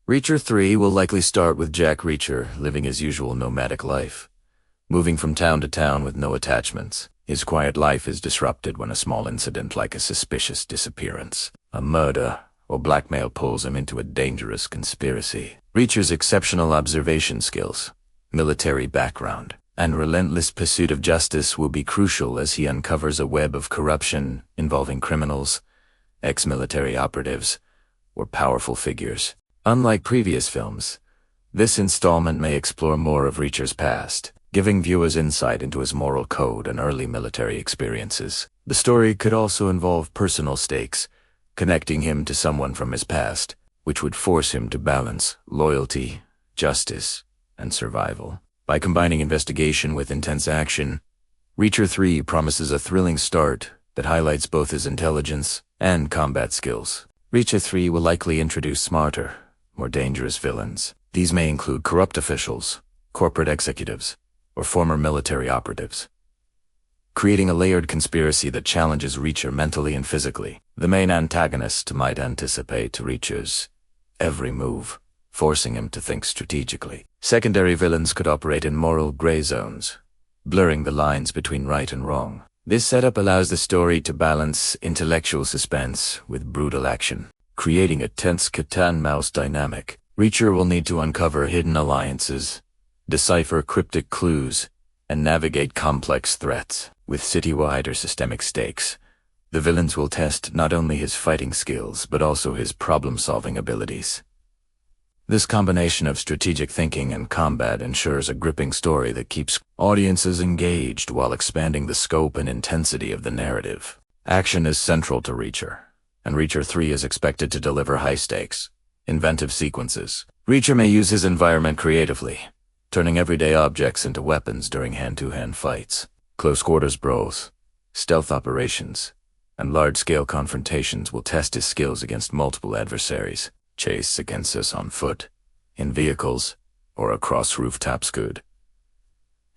Reacher 3 will likely start with Jack Reacher living his usual nomadic life, moving from town to town with no attachments. His quiet life is disrupted when a small incident like a suspicious disappearance, a murder, or blackmail pulls him into a dangerous conspiracy. Reacher's exceptional observation skills, military background, and relentless pursuit of justice will be crucial as he uncovers a web of corruption involving criminals, ex-military operatives, or powerful figures. Unlike previous films, this installment may explore more of Reacher's past, giving viewers insight into his moral code and early military experiences. The story could also involve personal stakes, connecting him to someone from his past, which would force him to balance loyalty, justice, and survival. By combining investigation with intense action, Reacher 3 promises a thrilling start that highlights both his intelligence and combat skills. Reacher 3 will likely introduce smarter, more dangerous villains. These may include corrupt officials, corporate executives, or former military operatives, creating a layered conspiracy that challenges Reacher mentally and physically. The main antagonist might anticipate Reacher's every move, forcing him to think strategically. Secondary villains could operate in moral gray zones, blurring the lines between right and wrong. This setup allows the story to balance intellectual suspense with brutal action, creating a tense cat-and-mouse dynamic. Reacher will need to uncover hidden alliances, decipher cryptic clues, and navigate complex threats. With citywide or systemic stakes, the villains will test not only his fighting skills but also his problem-solving abilities. This combination of strategic thinking and combat ensures a gripping story that keeps audiences engaged while expanding the scope and intensity of the narrative. Action is central to Reacher, and Reacher 3 is expected to deliver high-stakes, inventive sequences. Reacher may use his environment creatively, turning everyday objects into weapons during hand-to-hand fights. Close-quarters brawls, stealth operations, and large-scale confrontations will test his skills against multiple adversaries. Chase against us on foot, in vehicles, or across rooftops could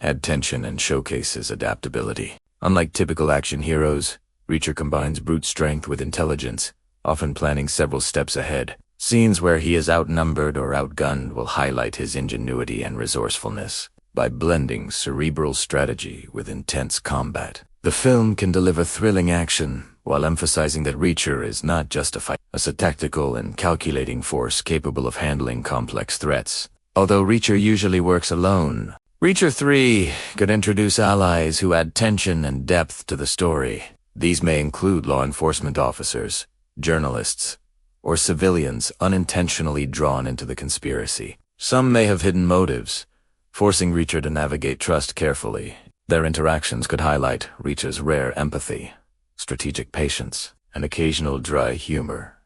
add tension and showcase his adaptability. Unlike typical action heroes, Reacher combines brute strength with intelligence, often planning several steps ahead. Scenes where he is outnumbered or outgunned will highlight his ingenuity and resourcefulness. By blending cerebral strategy with intense combat, the film can deliver thrilling action while emphasizing that Reacher is not just a fighter, as a tactical and calculating force capable of handling complex threats. Although Reacher usually works alone, Reacher 3 could introduce allies who add tension and depth to the story. These may include law enforcement officers, journalists, or civilians unintentionally drawn into the conspiracy. Some may have hidden motives, forcing Reacher to navigate trust carefully. Their interactions could highlight Reacher's rare empathy, strategic patience, and occasional dry humor,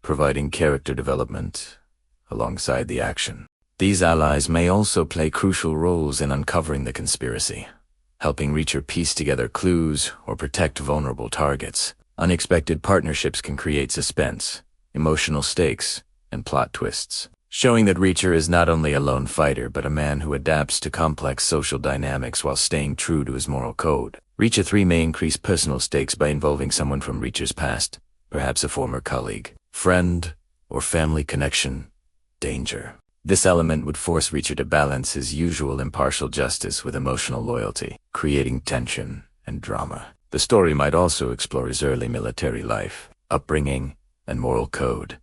providing character development alongside the action. These allies may also play crucial roles in uncovering the conspiracy, helping Reacher piece together clues or protect vulnerable targets. Unexpected partnerships can create suspense, emotional stakes, and plot twists, showing that Reacher is not only a lone fighter but a man who adapts to complex social dynamics while staying true to his moral code. Reacher 3 may increase personal stakes by involving someone from Reacher's past, perhaps a former colleague, friend, or family connection. Danger. This element would force Reacher to balance his usual impartial justice with emotional loyalty, creating tension and drama. The story might also explore his early military life, upbringing, and moral code,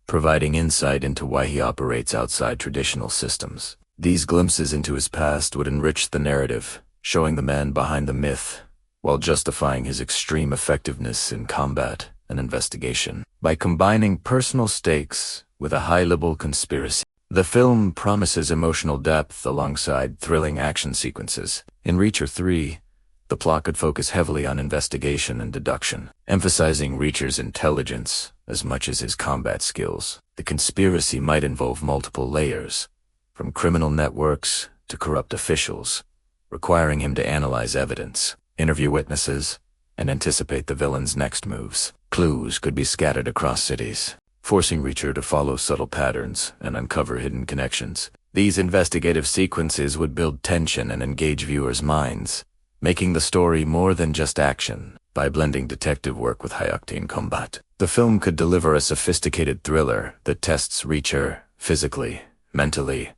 providing insight into why he operates outside traditional systems. These glimpses into his past would enrich the narrative, showing the man behind the myth, while justifying his extreme effectiveness in combat and investigation. By combining personal stakes with a high-level conspiracy, the film promises emotional depth alongside thrilling action sequences. In Reacher 3, the plot could focus heavily on investigation and deduction, emphasizing Reacher's intelligence as much as his combat skills. The conspiracy might involve multiple layers, from criminal networks to corrupt officials, requiring him to analyze evidence, interview witnesses, and anticipate the villain's next moves. Clues could be scattered across cities, forcing Reacher to follow subtle patterns and uncover hidden connections. These investigative sequences would build tension and engage viewers' minds, making the story more than just action. By blending detective work with high-octane combat, the film could deliver a sophisticated thriller that tests Reacher physically, mentally,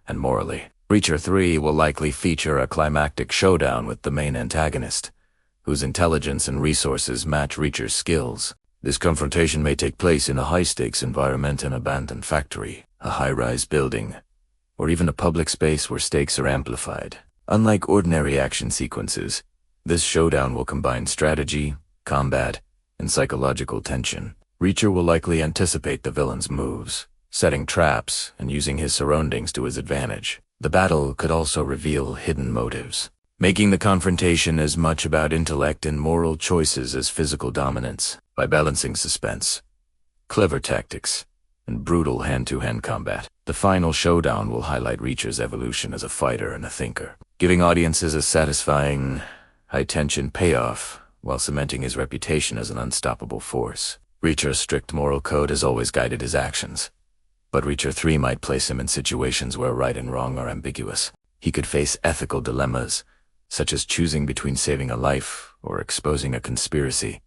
and morally. Reacher 3 will likely feature a climactic showdown with the main antagonist, whose intelligence and resources match Reacher's skills. This confrontation may take place in a high-stakes environment, an abandoned factory, a high-rise building, or even a public space where stakes are amplified. Unlike ordinary action sequences, this showdown will combine strategy, combat, and psychological tension. Reacher will likely anticipate the villain's moves, setting traps and using his surroundings to his advantage. The battle could also reveal hidden motives, making the confrontation as much about intellect and moral choices as physical dominance. By balancing suspense, clever tactics, and brutal hand-to-hand combat, the final showdown will highlight Reacher's evolution as a fighter and a thinker, giving audiences a satisfying, high-tension payoff while cementing his reputation as an unstoppable force. Reacher's strict moral code has always guided his actions, but Reacher 3 might place him in situations where right and wrong are ambiguous. He could face ethical dilemmas, such as choosing between saving a life or exposing a conspiracy,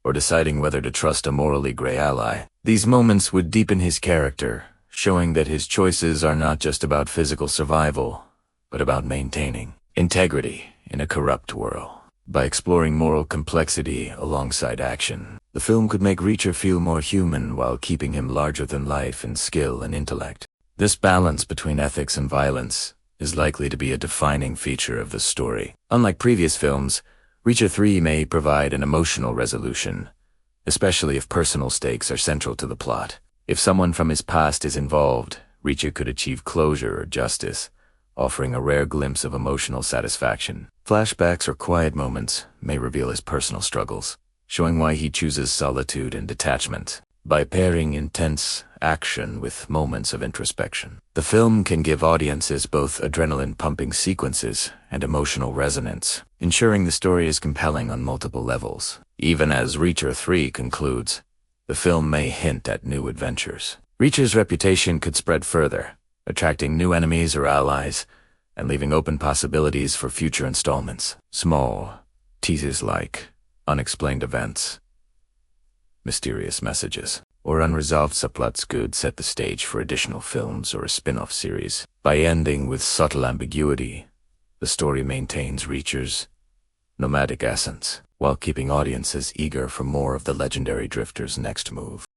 or deciding whether to trust a morally gray ally. These moments would deepen his character, showing that his choices are not just about physical survival, but about maintaining integrity in a corrupt world. By exploring moral complexity alongside action, the film could make Reacher feel more human while keeping him larger than life in skill and intellect. This balance between ethics and violence is likely to be a defining feature of the story. Unlike previous films, Reacher 3 may provide an emotional resolution, especially if personal stakes are central to the plot. If someone from his past is involved, Reacher could achieve closure or justice, offering a rare glimpse of emotional satisfaction. Flashbacks or quiet moments may reveal his personal struggles, showing why he chooses solitude and detachment. By pairing intense action with moments of introspection, the film can give audiences both adrenaline-pumping sequences and emotional resonance, ensuring the story is compelling on multiple levels. Even as Reacher 3 concludes, the film may hint at new adventures. Reacher's reputation could spread further, attracting new enemies or allies, and leaving open possibilities for future installments. Small teases like unexplained events, mysterious messages, or unresolved subplots could set the stage for additional films or a spin-off series. By ending with subtle ambiguity, the story maintains Reacher's nomadic essence, while keeping audiences eager for more of the legendary drifter's next move.